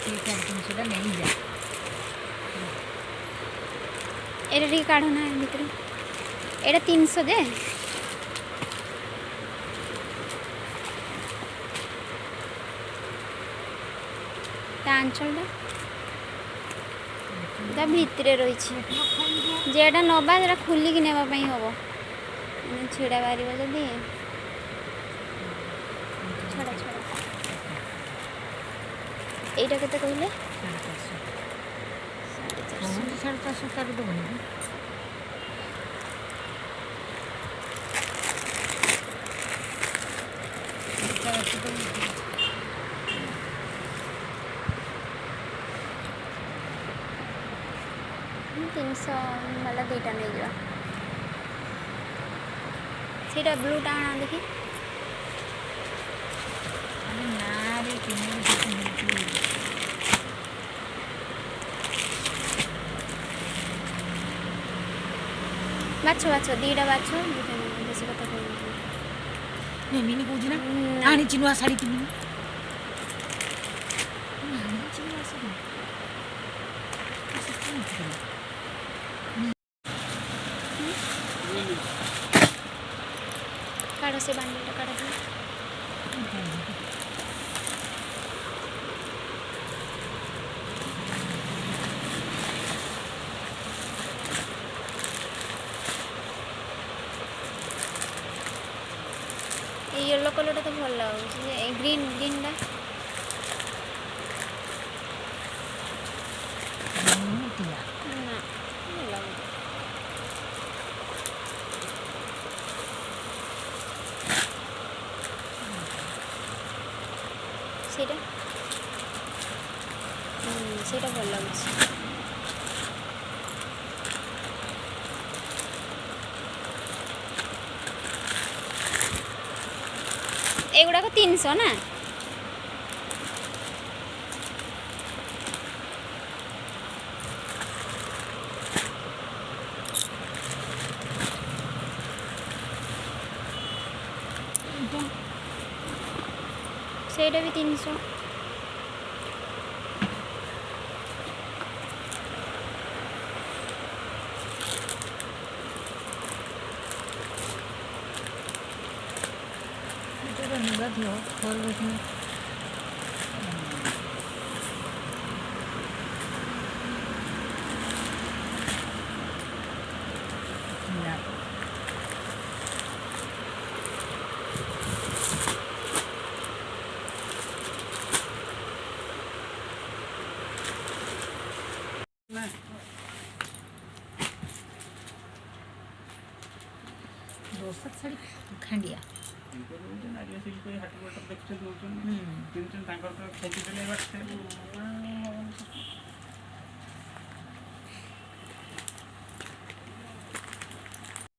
से 350 नहीं जा एटा ठीक काढ़ो ना भीतर एटा 300 जे आंचलटा ता भितर रही जेटा नवा जरा खुलिक नापी हम छिड़ा बार जदि छड़ा छड़ा यहीटा के कहले 450 कर दो तीन सौ वाला दुईटा नहीं जा सीटा ब्लूटा आना देखी बाछ बाछ दीटा बाछ बेस कथा नहीं मिनी कौन ना आनी चिनुआ साड़ी पिनी काढ़ से बांडलटा काढ़ येलो कलर तो भल लगे ग्रीन ग्रीन टा सेटा भल लगे एगुड़ा 300 ना सेटा भी 300 और बैठने साड़ी खांडिया आदिवासी हाट देखते